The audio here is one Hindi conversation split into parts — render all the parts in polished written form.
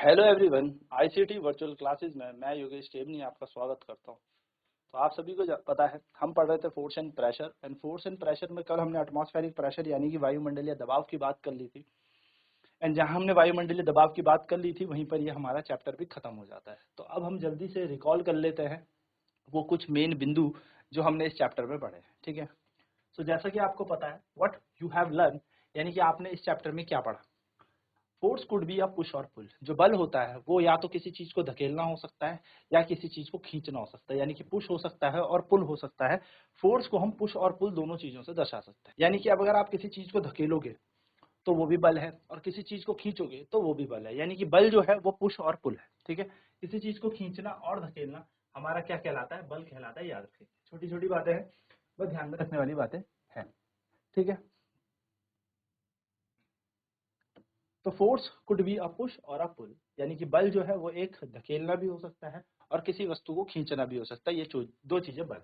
Hello everyone. ICT virtual classes में मैं योगेश टेमनी आपका स्वागत करता हूं। तो आप सभी को पता है हम पढ़ रहे थे force and pressure. Force and pressure में कल हमने एटमॉस्फेरिक प्रेशर यानी कि वायुमंडलीय दबाव की बात कर ली थी। एंड जहां हमने वायुमंडलीय दबाव की बात कर ली थी वहीं पर ये हमारा चैप्टर भी खत्म हो जाता है। तो अब हम जल्दी से रिकॉल कर लेते हैं वो कुछ मेन बिंदु जो हमने इस चैप्टर में पढ़े हैं। ठीक है। सो जैसा कि आपको पता है व्हाट यू हैव लर्न, यानी कि आपने इस चैप्टर में क्या पढ़ा। Force could be a push or पुल। जो बल होता है वो या तो किसी चीज को धकेलना हो सकता है या किसी चीज को खींचना हो सकता है, यानी कि पुश हो सकता है और पुल हो सकता है। फोर्स को हम पुश और पुल दोनों चीजों से दर्शा सकते हैं। यानी कि अब अगर आप किसी चीज को धकेलोगे तो वो भी बल है और किसी चीज को खींचोगे तो वो भी बल है। यानी कि बल जो है वो पुश और पुल है। ठीक है। किसी चीज को खींचना और धकेलना हमारा क्या कहलाता है? बल कहलाता है। याद रखिए, छोटी छोटी बातें हैं, बस ध्यान में रखने वाली बातें हैं। ठीक है। तो force could be a push और अ पुल, यानी कि बल जो है वो एक धकेलना भी हो सकता है और किसी वस्तु को खींचना भी हो सकता है। ये दो चीजें बल।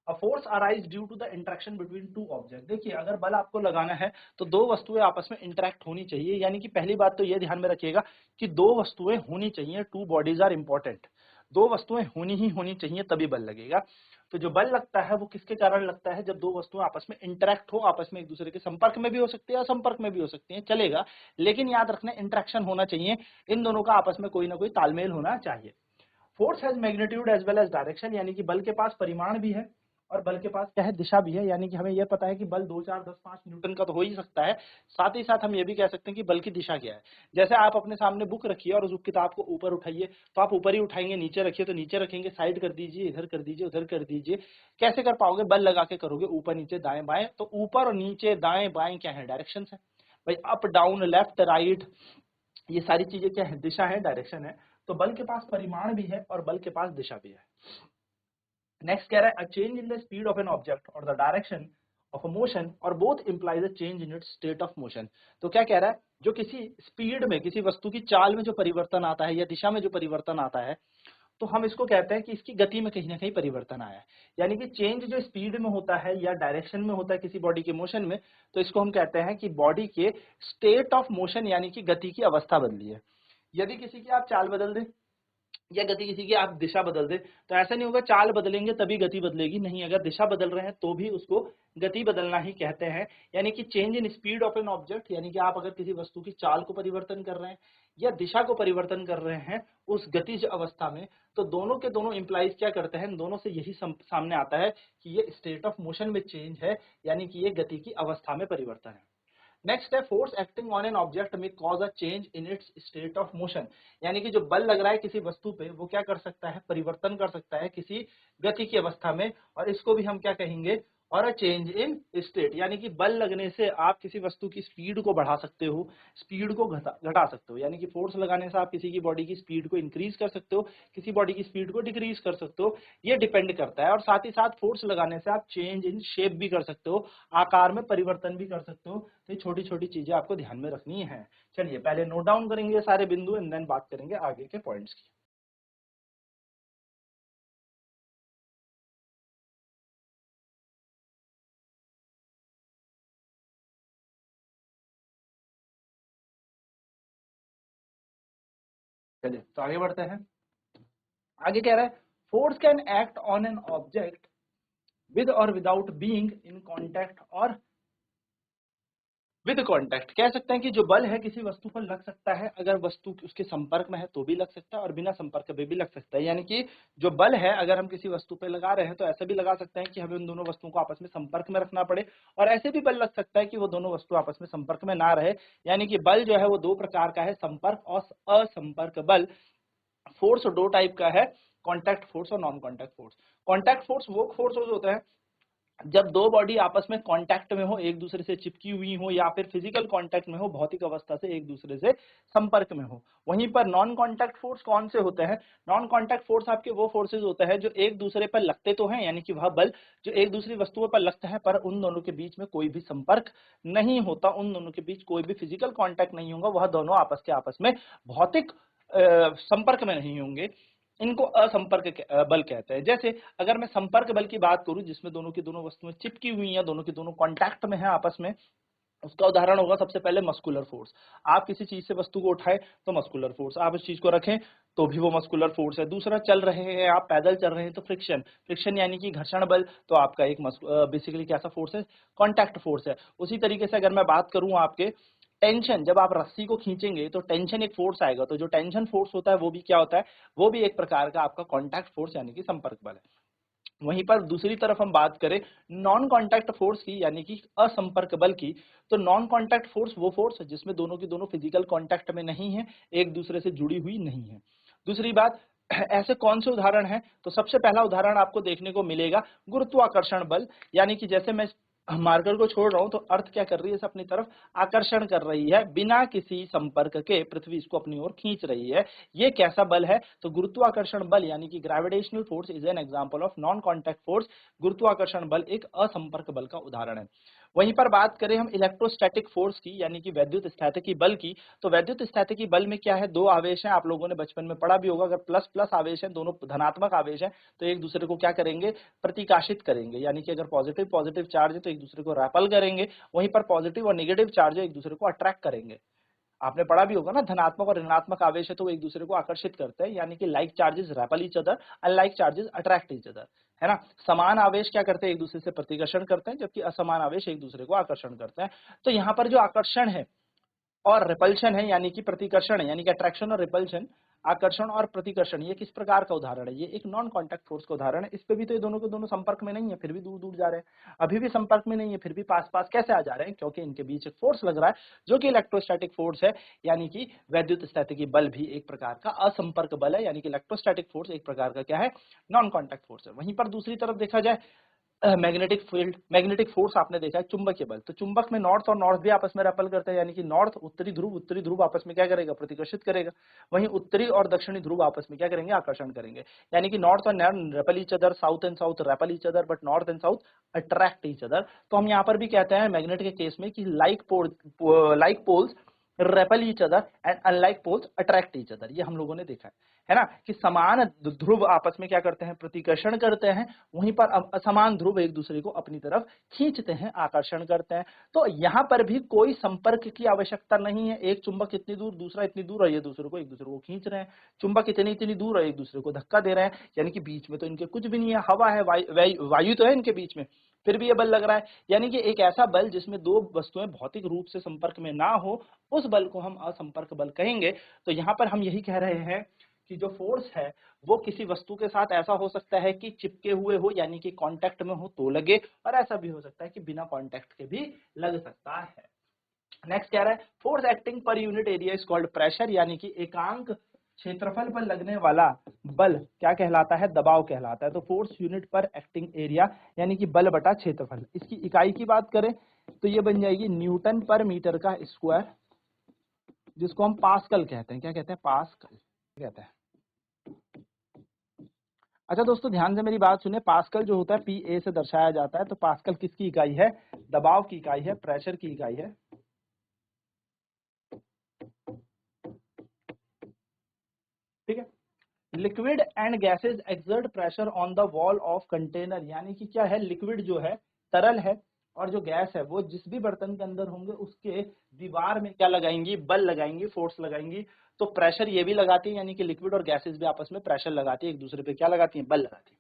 A force arise due to the interaction between two object. देखिए, अगर बल आपको लगाना है तो दो वस्तुएं आपस में इंटरेक्ट होनी चाहिए। यानी कि पहली बात तो ये ध्यान में रखिएगा कि दो वस्तुएं होनी चाहिए। Two bodies are important. दो वस्तुएं होनी चाहिए तभी बल लगेगा। तो जो बल लगता है वो किसके कारण लगता है? जब दो वस्तुएं आपस में इंटरेक्ट हो, आपस में एक दूसरे के संपर्क में भी हो सकती है, असंपर्क में भी हो सकती है, चलेगा। लेकिन याद रखना, इंटरेक्शन होना चाहिए। इन दोनों का आपस में कोई ना कोई तालमेल होना चाहिए। Force has magnitude as well as direction, यानी कि बल के पास परिमाण भी है और बल के पास क्या है? दिशा भी है। यानी कि हमें यह पता है कि बल 2, 4, 10, 5 न्यूटन का तो हो ही सकता है। साथ ही साथ हम ये भी कह सकते हैं कि बल की दिशा क्या है। जैसे आप अपने सामने बुक रखिए और उस किताब को ऊपर उठाइए तो आप ऊपर ही उठाएंगे, नीचे रखिए तो नीचे रखेंगे, साइड कर दीजिए, इधर कर दीजिए, उधर कर दीजिए। कैसे कर पाओगे? बल लगा के करोगे, ऊपर नीचे दाएं बाएं। तो ऊपर और नीचे दाएं बाएं क्या है? डायरेक्शन है भाई। अप डाउन लेफ्ट राइट, ये सारी चीजें क्या है? दिशा है, डायरेक्शन है। तो बल के पास परिमाण भी है और बल के पास दिशा भी है। नेक्स्ट कह रहा है, a change in the speed of an object or the direction of a motion or both implies a change in its state of motion. तो क्या कह रहा है? जो किसी स्पीड में, किसी वस्तु की चाल में जो परिवर्तन आता है या दिशा में जो परिवर्तन आता है, तो हम इसको कहते हैं कि इसकी गति में कहीं ना कहीं परिवर्तन आया है। यानी कि चेंज जो स्पीड में होता है या डायरेक्शन में होता है किसी बॉडी के मोशन में, तो इसको हम कहते हैं कि बॉडी के स्टेट ऑफ मोशन, यानी कि गति की अवस्था बदली है। यदि किसी की आप चाल बदल दें या गति किसी की आप दिशा बदल दे तो ऐसा नहीं होगा चाल बदलेंगे तभी गति बदलेगी, नहीं। अगर दिशा बदल रहे हैं तो भी उसको गति बदलना ही कहते हैं। यानी कि change in speed of an object, यानी कि आप अगर किसी वस्तु की चाल को परिवर्तन कर रहे हैं या दिशा को परिवर्तन कर रहे हैं उस गतिज अवस्था में, तो दोनों के दोनों इंप्लाइज क्या करते हैं? दोनों से यही सामने आता है कि ये स्टेट ऑफ मोशन में चेंज है, यानी कि ये गति की अवस्था में परिवर्तन है। नेक्स्ट है, force acting on an object may cause a change in its state of motion. यानी कि जो बल लग रहा है किसी वस्तु पे वो क्या कर सकता है? परिवर्तन कर सकता है किसी गति की अवस्था में, और इसको भी हम क्या कहेंगे? और अ चेंज इन स्टेट। यानी कि बल लगने से आप किसी वस्तु की स्पीड को बढ़ा सकते हो, स्पीड को घटा सकते हो। यानी कि फोर्स लगाने से आप किसी की बॉडी की स्पीड को इंक्रीज कर सकते हो, किसी बॉडी की स्पीड को डिक्रीज कर सकते हो। ये डिपेंड करता है। और साथ ही साथ फोर्स लगाने से आप चेंज इन शेप भी कर सकते हो, आकार में परिवर्तन भी कर सकते हो। तो ये छोटी छोटी चीजें आपको ध्यान में रखनी है। चलिए पहले नोट डाउन करेंगे सारे बिंदु एंड देन बात करेंगे आगे के पॉइंट्स की। चलिए तो आगे बढ़ते हैं। आगे कह रहा है, force can act on an object with और विदाउट बीइंग इन कांटेक्ट और विद कांटेक्ट। कह सकते हैं कि जो बल है किसी वस्तु पर लग सकता है, अगर वस्तु उसके संपर्क में है तो भी लग सकता है और बिना संपर्क में भी लग सकता है। यानी कि जो बल है अगर हम किसी वस्तु पे लगा रहे हैं तो ऐसा भी लगा सकते हैं कि हमें उन दोनों वस्तुओं को आपस में संपर्क में रखना पड़े, और ऐसे भी बल लग सकता है कि वो दोनों वस्तु आपस में संपर्क में ना रहे। यानी कि बल जो है वो दो प्रकार का है, संपर्क और असंपर्क बल। फोर्स दो टाइप का है, कॉन्टैक्ट फोर्स और non contact force. Contact force वो फोर्स होता है जब दो बॉडी आपस में कांटेक्ट में हो, एक दूसरे से चिपकी हुई हो, या फिर फिजिकल कांटेक्ट में हो, भौतिक अवस्था से एक दूसरे से संपर्क में हो। वहीं पर नॉन कांटेक्ट फोर्स कौन से होते हैं? नॉन कांटेक्ट फोर्स आपके वो फोर्सेज होते हैं जो एक दूसरे पर लगते तो हैं, यानी कि वह बल जो एक दूसरी वस्तुओं पर लगता है पर उन दोनों के बीच में कोई भी संपर्क नहीं होता, उन दोनों के बीच कोई भी फिजिकल कांटेक्ट नहीं होगा, वह दोनों आपस में भौतिक संपर्क में नहीं होंगे। इनको असंपर्क बल कहते हैं। जैसे अगर मैं संपर्क बल की बात करूं जिसमें दोनों की दोनों वस्तुएं चिपकी हुई हैं, दोनों की दोनों कांटेक्ट में है आपस में, उसका उदाहरण होगा सबसे पहले मस्कुलर फोर्स। आप किसी चीज से वस्तु को उठाएं तो मस्कुलर फोर्स, आप इस चीज को रखें तो भी वो मस्कुलर फोर्स है। दूसरा, चल रहे हैं आप, पैदल चल रहे हैं तो फ्रिक्शन, फ्रिक्शन यानी कि घर्षण बल, तो आपका एक बेसिकली कैसा फोर्स है, कॉन्टैक्ट फोर्स है। उसी तरीके से अगर मैं बात करूं आपके टेंशन, जब आप रस्सी को खींचेंगे तो टेंशन एक फोर्स आएगा, तो जो टेंशन फोर्स होता है वो भी क्या होता है, वो भी एक प्रकार का आपका कॉन्टैक्ट फोर्स यानी कि संपर्क बल है। वहीं पर दूसरी तरफ हम बात करें नॉन कांटेक्ट फोर्स की यानी कि असंपर्क बल की, तो नॉन कांटेक्ट फोर्स वो फोर्स है जिसमें दोनों की दोनों फिजिकल कांटेक्ट में नहीं है, एक दूसरे से जुड़ी हुई नहीं है। दूसरी बात, ऐसे कौन से उदाहरण हैं, तो सबसे पहला उदाहरण आपको देखने को मिलेगा गुरुत्वाकर्षण बल, यानी कि जैसे मैं मार्कर को छोड़ रहा हूं तो अर्थ क्या कर रही है, इसे अपनी तरफ आकर्षण कर रही है, बिना किसी संपर्क के पृथ्वी इसको अपनी ओर खींच रही है। ये कैसा बल है, तो गुरुत्वाकर्षण बल यानी कि gravitational force is an example of non contact force. गुरुत्वाकर्षण बल एक असंपर्क बल का उदाहरण है। वहीं पर बात करें हम इलेक्ट्रोस्टैटिक फोर्स की यानी कि वैद्युत स्थितिकी बल की, तो वैद्युत स्थितिकी बल में क्या है, दो आवेश हैं, आप लोगों ने बचपन में पढ़ा भी होगा, अगर प्लस प्लस आवेश हैं, दोनों धनात्मक आवेश हैं, तो एक दूसरे को क्या करेंगे, प्रतिकाशित करेंगे, यानी कि अगर पॉजिटिव पॉजिटिव चार्ज है तो एक दूसरे को रेपल करेंगे, वहीं पर पॉजिटिव और निगेटिव चार्ज है एक दूसरे को अट्रैक्ट करेंगे। आपने पढ़ा भी होगा ना, धनात्मक और ऋणात्मक आवेश है तो वो एक दूसरे को आकर्षित करते हैं, यानी कि like charges REPL each other, unlike charges attract each other, है ना। समान आवेश क्या करते हैं, एक दूसरे से प्रतिकर्षण करते हैं, जबकि असमान आवेश एक दूसरे को आकर्षण करते हैं। तो यहाँ पर जो आकर्षण है और रिपल्शन है यानी कि प्रतिकर्षण है, यानी कि अट्रैक्शन और रिपल्शन, आकर्षण और प्रतिकर्षण, ये किस प्रकार का उदाहरण है, ये एक नॉन कांटेक्ट फोर्स का उदाहरण है। इस पे भी तो ये दोनों के दोनों संपर्क में नहीं है, फिर भी दूर दूर जा रहे हैं, अभी भी संपर्क में नहीं है, फिर भी पास पास कैसे आ जा रहे हैं, क्योंकि इनके बीच एक फोर्स लग रहा है जो कि इलेक्ट्रोस्टैटिक फोर्स है, यानी कि वैद्युत स्थितिकी बल भी एक प्रकार का असंपर्क बल है, यानी कि इलेक्ट्रोस्टैटिक फोर्स एक प्रकार का क्या है, नॉन कांटेक्ट फोर्स है। वहीं पर दूसरी तरफ देखा जाए मैग्नेटिक फील्ड, मैग्नेटिक फोर्स आपने देखा है, चुंबकीय बल, तो चुंबक में नॉर्थ और नॉर्थ भी आपस में रेपल करते हैं, यानी कि नॉर्थ उत्तरी ध्रुव आपस में क्या करेगा, प्रतिकर्षित करेगा, वहीं उत्तरी और दक्षिणी ध्रुव आपस में क्या करेंगे, आकर्षण करेंगे, यानी कि नॉर्थ और north REPL each other, south and south REPL each other, but north and south attract each other. तो हम यहाँ पर भी कहते हैं मैग्नेट के केस में कि like poles repel each other and unlike poles attract each other, ये हम लोगों ने देखा है ना, कि समान ध्रुव आपस में क्या करते हैं, प्रतिकर्षण करते हैं, वहीं पर असमान ध्रुव एक दूसरे को अपनी तरफ खींचते हैं, आकर्षण करते हैं। तो यहाँ पर भी कोई संपर्क की आवश्यकता नहीं है, एक चुंबक इतनी दूर, दूसरा इतनी दूर, और ये दूसरे को एक दूसरे को खींच रहे हैं, चुंबक इतनी इतनी दूर और एक दूसरे को धक्का दे रहे हैं, यानी कि बीच में तो इनके कुछ भी नहीं है, हवा है, वायु तो है इनके बीच में, फिर भी ये बल लग रहा है, यानी कि एक ऐसा बल जिसमें दो वस्तुएं भौतिक रूप से संपर्क में ना हो, उस बल को हम असंपर्क बल कहेंगे। तो यहाँ पर हम यही कह रहे हैं कि जो फोर्स है वो किसी वस्तु के साथ ऐसा हो सकता है कि चिपके हुए हो, यानी कि कांटेक्ट में हो तो लगे, और ऐसा भी हो सकता है कि बिना कांटेक्ट के भी लग सकता है। नेक्स्ट क्या है, force acting per unit area is called pressure, यानी कि एकांक क्षेत्रफल पर लगने वाला बल क्या कहलाता है, दबाव कहलाता है। तो फोर्स यूनिट पर एक्टिंग एरिया यानी कि बल बटा क्षेत्रफल, इसकी इकाई की बात करें तो ये बन जाएगी न्यूटन पर मीटर का स्क्वायर, जिसको हम पास्कल कहते हैं, क्या कहते हैं, पास्कल कहते हैं। अच्छा दोस्तों ध्यान से मेरी बात सुने, पास्कल जो होता है पी ए से दर्शाया जाता है, तो पास्कल किसकी इकाई है, दबाव की इकाई है, प्रेशर की इकाई है। ठीक है, liquid and gases exert pressure on the wall of container, यानी कि क्या है, लिक्विड जो है तरल है, और जो गैस है वो जिस भी बर्तन के अंदर होंगे उसके दीवार में क्या लगाएंगी, बल लगाएंगी, फोर्स लगाएंगी। तो प्रेशर ये भी लगाती है, यानी कि लिक्विड और गैसेज भी आपस में प्रेशर लगाती है, एक दूसरे पे क्या लगाती है, बल लगाती है।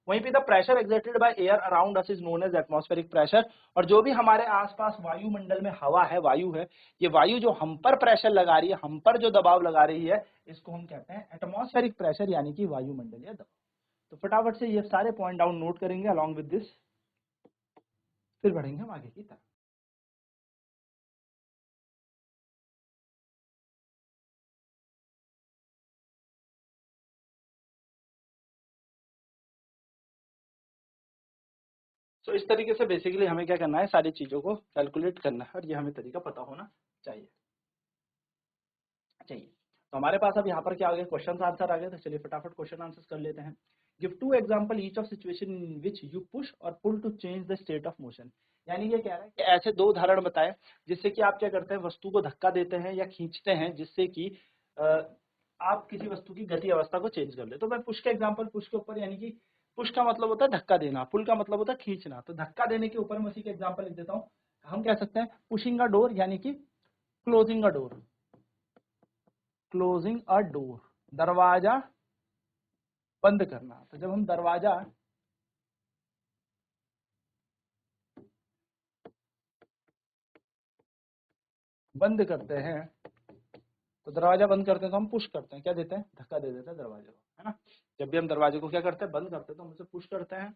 वहीं पे the pressure exerted by air around us is known as atmospheric pressure, और जो भी हमारे आसपास वायुमंडल में हवा है, वायु है, ये वायु जो हम पर प्रेशर लगा रही है, हम पर जो दबाव लगा रही है, इसको हम कहते हैं एटमॉस्फेरिक प्रेशर, यानी कि वायुमंडलीय दबाव। तो फटाफट से ये सारे पॉइंट डाउन नोट करेंगे अलॉन्ग विद दिस, फिर बढ़ेंगे हम आगे की तरफ। तो इस तरीके से बेसिकली हमें क्या करना है, सारी चीजों को कैलकुलेट करना है, और ये हमें तरीका पता होना चाहिए। चाहिए तो हमारे पास अब यहाँ पर क्या आ गया, क्वेश्चन आंसर आ गए, तो चलिए फटाफट क्वेश्चन आंसर कर लेते हैं। Give two example each of situation in which you push or pull to change the state of motion, यानी ये कह रहा है कि ऐसे दो उदाहरण बताएं जिससे कि आप क्या करते हैं, वस्तु को धक्का देते हैं या खींचते हैं, जिससे कि आप किसी वस्तु की गति अवस्था को चेंज कर ले। तो मैं पुश का एग्जाम्पल, पुश के ऊपर, यानी कि पुश का मतलब होता है धक्का देना, पुल का मतलब होता है खींचना, तो धक्का देने के ऊपर मैं उसी का एग्जाम्पल लिख देता हूँ। हम कह सकते हैं पुशिंग अ डोर यानी कि क्लोजिंग अ डोर, क्लोजिंग अ डोर, दरवाजा बंद करना। तो जब हम दरवाजा बंद करते हैं, तो दरवाजा बंद करते हैं तो हम पुश करते हैं, क्या देते हैं, धक्का दे देते हैं दरवाजे को, है ना। जब भी हम दरवाजे को क्या करते हैं, बंद करते हैं, तो हम उसे पुश करते हैं।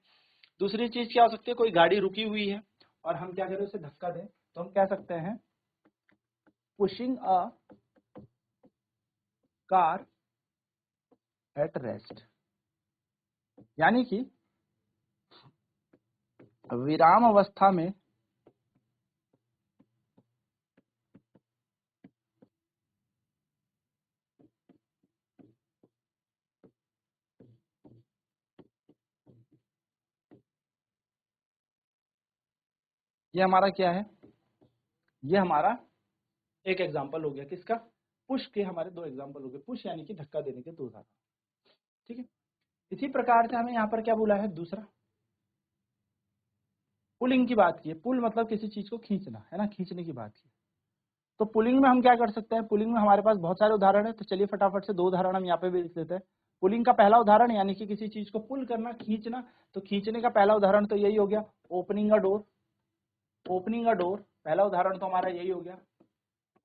दूसरी चीज क्या हो सकती है, कोई गाड़ी रुकी हुई है और हम क्या करें, उसे धक्का दें, तो हम कह सकते हैं pushing a car at rest, यानी कि विराम अवस्था में ये हमारा क्या है, ये हमारा एक एग्जाम्पल हो गया किसका, पुश के हमारे दो एग्जाम्पल हो गए, पुश यानी कि धक्का देने के दो उदाहरण, ठीक है। इसी प्रकार से हमें यहाँ पर क्या बोला है, दूसरा पुलिंग की बात की है। पुल मतलब किसी चीज को खींचना, है ना, खींचने की बात की। तो पुलिंग में हम क्या कर सकते हैं, पुलिंग में हमारे पास बहुत सारे उदाहरण है, तो चलिए फटाफट से दो उदाहरण हम यहाँ पे भी लिख देते हैं। पुलिंग का पहला उदाहरण यानी कि किसी चीज को पुल करना, खींचना, तो खींचने का पहला उदाहरण तो यही हो गया, opening a door, opening a door, पहला उदाहरण तो हमारा यही हो गया,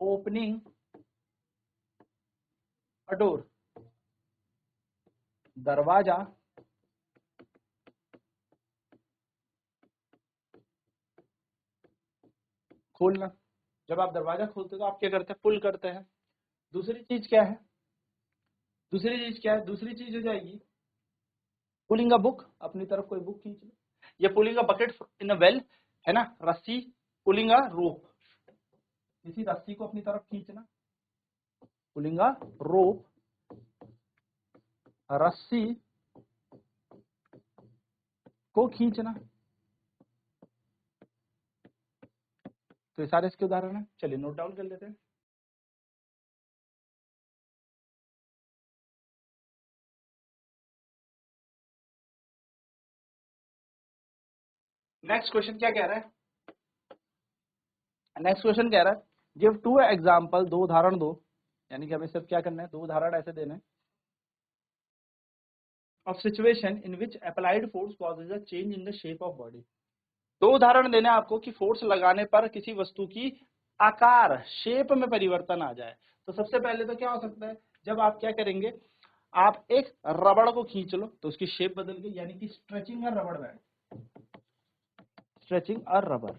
ओपनिंग अ डोर, दरवाजा खोलना। जब आप दरवाजा खोलते हो तो आप क्या करते हैं, पुल करते हैं। दूसरी चीज क्या है, दूसरी चीज क्या है, दूसरी चीज हो जाएगी पुलिंग अ बुक, अपनी तरफ कोई बुक खींच लो, या pulling a bucket in a well, है ना, रस्सी, पुलिंग अ रोप, किसी रस्सी को अपनी तरफ खींचना, पुलिंग अ रोप, रस्सी को खींचना। तो ये सारे इसके उदाहरण है, चलिए नोट डाउन कर लेते हैं। नेक्स्ट क्वेश्चन क्या कह रहा है, नेक्स्ट क्वेश्चन कह रहा है गिव टू एग्जाम्पल, दो उदाहरण दो, यानी कि हमें सिर्फ क्या करना है, दो उदाहरण ऐसे देने of situation in which applied force causes a change in the shape of body. दो उदाहरण देने आपको कि फोर्स लगाने पर किसी वस्तु की आकार, शेप में परिवर्तन आ जाए। तो सबसे पहले तो क्या हो सकता है, जब आप क्या करेंगे, आप एक रबड़ को खींच लो तो उसकी शेप बदल गई, यानी कि स्ट्रेचिंग अ रबड़ बैंड, स्ट्रेचिंग अ रबर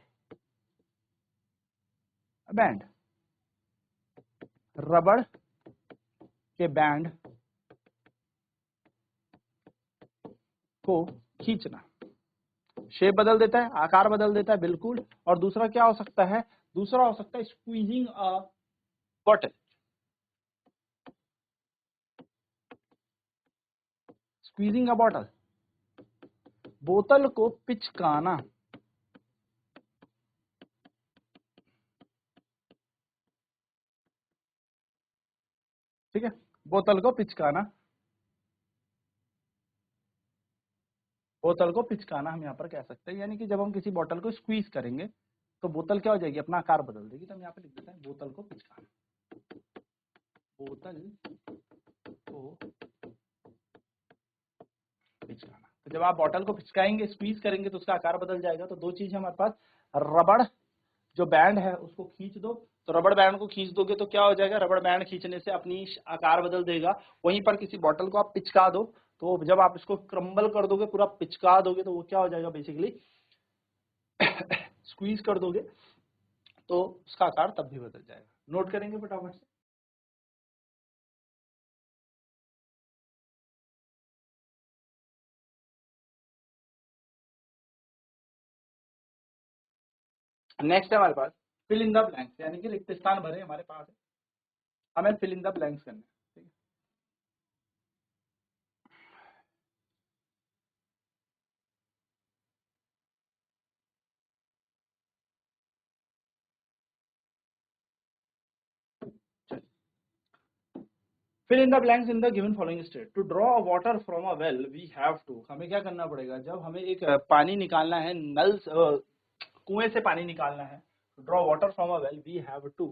बैंड, रबड़ के बैंड को खींचना, शेप बदल देता है, आकार बदल देता है, बिल्कुल। और दूसरा क्या हो सकता है, दूसरा हो सकता है स्क्वीजिंग अ बॉटल, स्क्वीजिंग अ बॉटल, बोतल को पिचकाना, ठीक है, बोतल को पिचकाना, बोतल को पिचकाना हम यहाँ पर कह सकते हैं, यानी कि जब हम किसी बोतल को स्क्वीज करेंगे तो बोतल क्या हो जाएगी, अपना आकार बदल देगी। तो हम यहाँ पे लिख देते हैं बोतल को पिचकाना, बोतल को पिचकाना। तो जब आप बोतल को पिचकाएंगे, स्क्वीज करेंगे, तो उसका आकार बदल जाएगा। तो दो चीज हमारे पास, रबड़ जो बैंड है उसको खींच दो, तो रबड़ बैंड को खींच दोगे तो क्या हो जाएगा, रबड़ बैंड खींचने से अपनी आकार बदल देगा। वहीं पर किसी बोतल को आप पिचका दो, तो जब आप इसको क्रम्बल कर दोगे, पूरा पिचका दोगे, तो वो क्या हो जाएगा, बेसिकली स्क्वीज कर दोगे तो उसका आकार तब भी बदल जाएगा। नोट करेंगे फटाफट से। नेक्स्ट है हमारे पास फिल इन द ब्लैंक्स, यानी कि रिक्त स्थान भरे हमारे पास है, हमें फिल इन द ब्लैंक्स करना है, ठीक है। Fill in the blanks in the given following state, to draw water from a well we have to, हमें क्या करना पड़ेगा, जब हमें एक पानी निकालना है, नल कुएं से पानी निकालना है, draw water from a well we have to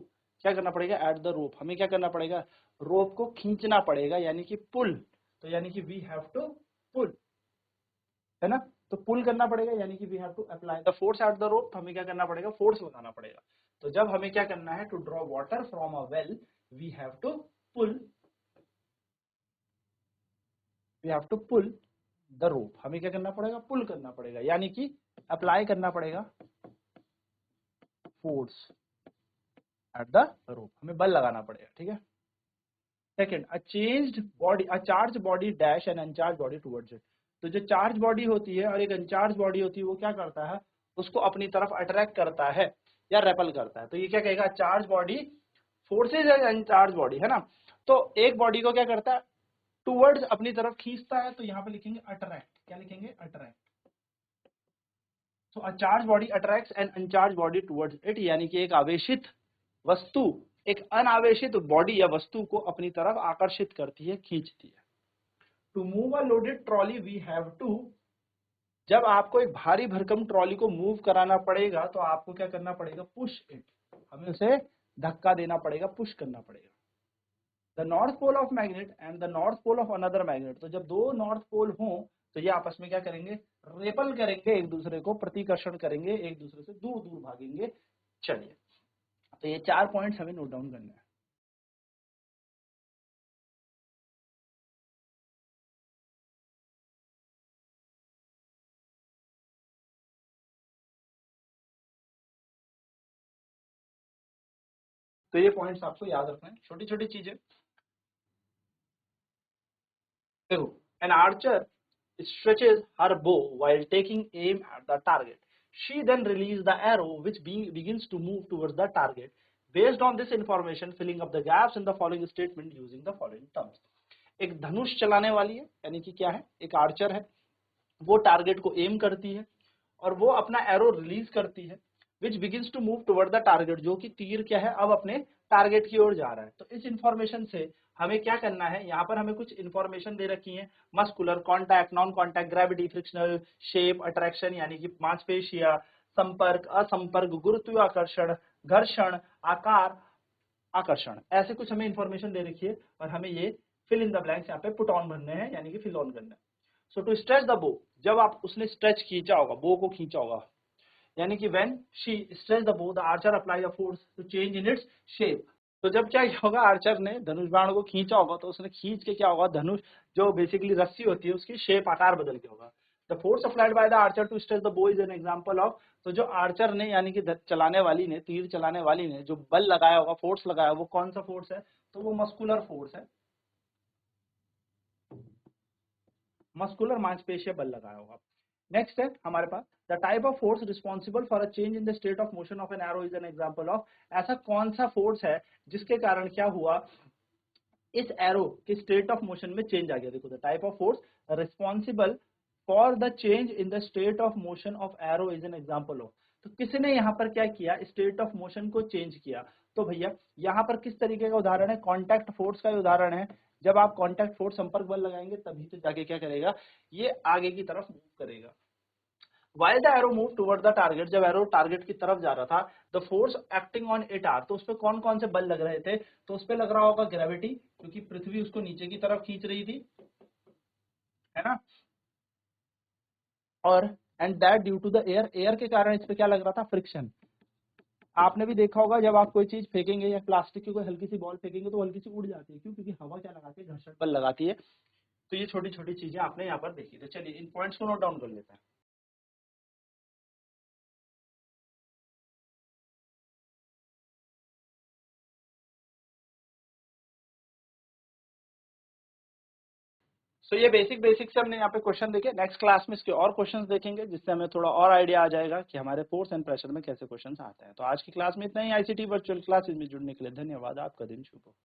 क्या करना पड़ेगा, एट द रोप, हमें क्या करना पड़ेगा, रोप को खींचना पड़ेगा, यानी कि पुल, तो यानी कि वी हैव टू पुल, है ना, तो पुल करना पड़ेगा, यानी कि we have to apply the force at the rope, हमें क्या करना पड़ेगा, फोर्स लगाना पड़ेगा। तो जब हमें क्या करना है, to draw water from a well we have to pull, we have to pull the rope, हमें क्या करना पड़ेगा, पुल करना पड़ेगा, यानी कि अप्लाई करना पड़ेगा फोर्स एट द रोप, हमें बल लगाना पड़ेगा, ठीक है। Second, a charge body dash an uncharged body towards it, तो जो चार्ज बॉडी होती है और एक अनचार्ज बॉडी होती है वो क्या करता है, उसको अपनी तरफ अट्रैक्ट करता है या रेपल करता है। तो ये क्या कहेगा, charge body forces an uncharged body, है ना। तो एक बॉडी को क्या करता है, टुवर्ड्स अपनी तरफ खींचता है, तो यहाँ पे लिखेंगे अट्रैक्ट, क्या लिखेंगे, अट्रैक्ट। तो a charge body attracts an uncharged body towards it, यानी कि एक आवेशित वस्तु एक अनावेशित बॉडी या वस्तु को अपनी तरफ आकर्षित करती है, खींचती है। To move a loaded trolley we have to, जब आपको एक भारी भरकम ट्रॉली को मूव कराना पड़ेगा तो आपको क्या करना पड़ेगा, पुश इट, हमें उसे धक्का देना पड़ेगा, पुश करना पड़ेगा। The north pole of magnet and the north pole of another magnet, तो जब दो नॉर्थ पोल हों तो ये आपस में क्या करेंगे, रेपल करेंगे, एक दूसरे को प्रतिकर्षण करेंगे, एक दूसरे से दूर दूर भागेंगे। चलिए, तो ये 4 पॉइंट्स हमें नोट डाउन करना है। तो ये पॉइंट्स आपको याद रखना है, छोटी छोटी चीजें। देखो, an archer stretches her bow while taking aim at the target. She then releases the arrow which begins to move towards the target. Based on this information, filling up the gaps in the following statement using the following terms. एक धनुष चलाने वाली है, यानी कि क्या है, एक आर्चर है, वो टारगेट को एम करती है और वो अपना एरो रिलीज करती है, which begins to move toward the target, जो कि तीर क्या है, अब अपने टारगेट की ओर जा रहा है। तो इस इंफॉर्मेशन से हमें क्या करना है, यहाँ पर हमें कुछ इंफॉर्मेशन दे रखी है, muscular, contact, non contact, gravity, frictional, shape, attraction यानी कि मांसपेशिया, संपर्क, असंपर्क, गुरुत्वाकर्षण, घर्षण, आकार, आकर्षण, ऐसे कुछ हमें इंफॉर्मेशन दे रखी है और हमें ये फिल इन द ब्लैंक्स यहाँ पे पुट ऑन भरने हैं, यानी कि फिल ऑन करना है। सो टू स्ट्रेच द बो, जब आप उसने स्ट्रेच खींचा होगा, बो को खींचा होगा, यानी कि when she stretch the bow the archer apply a force to change in its shape. तो जब क्या होगा, आर्चर ने धनुष बाण को खींचा होगा तो उसने खींच के क्या होगा, धनुष जो बेसिकली रस्सी होती है उसकी शेप, आकार बदल के होगा। The force applied by the archer to stretch the bow is an example of, तो जो आर्चर ने यानी कि चलाने वाली ने, तीर चलाने वाली ने जो बल लगाया होगा, फोर्स लगाया, वो कौन सा फोर्स है, तो वो मस्कुलर फोर्स है, मस्कुलर मांसपेशिया बल लगाया होगा। नेक्स्ट है हमारे पास, the type of force responsible for a change in the state of motion of an arrow is an example of, ऐसा कौन सा फोर्स है जिसके कारण क्या हुआ, इस एरो के स्टेट ऑफ मोशन में चेंज आ गया। देखो, the type of force responsible for the change in the state of motion of arrow is an example of, तो किसी ने यहाँ पर क्या किया, स्टेट ऑफ मोशन को चेंज किया। तो भैया यहाँ पर किस तरीके का उदाहरण है, कॉन्टैक्ट फोर्स का उदाहरण है। जब आप कॉन्टैक्ट फोर्स, संपर्क बल लगाएंगे तभी तो जाके क्या करेगा, ये आगे की तरफ मूव करेगा। While the arrow moved toward the target, जब एरो टारगेट की तरफ जा रहा था, the force acting on it are, तो उस पे कौन कौन से बल लग रहे थे, तो उस पे लग रहा होगा ग्रेविटी, क्योंकि पृथ्वी उसको नीचे की तरफ खींच रही थी, है ना, और and that due to the air, air के कारण इस पे क्या लग रहा था, फ्रिक्शन। आपने भी देखा होगा जब आप कोई चीज फेंकेंगे या प्लास्टिक की कोई हल्की सी बॉल फेंकेंगे तो हल्की सी उड़ जाती है, क्यों, क्योंकि हवा क्या लगाती है, घर्षण बल लगाती है। तो ये छोटी छोटी चीजें आपने यहाँ पर देखी। तो चलिए इन पॉइंट्स को नोट डाउन कर लेते हैं। सो ये बेसिक बेसिक से हमने यहाँ पे क्वेश्चन देखे। नेक्स्ट क्लास में इसके और क्वेश्चंस देखेंगे जिससे हमें थोड़ा और आइडिया आ जाएगा कि हमारे फोर्स एंड प्रेशर में कैसे क्वेश्चंस आते हैं। तो आज की क्लास में इतना ही। आईसीटी वर्चुअल क्लासेज में जुड़ने के लिए धन्यवाद। आपका दिन शुभ हो।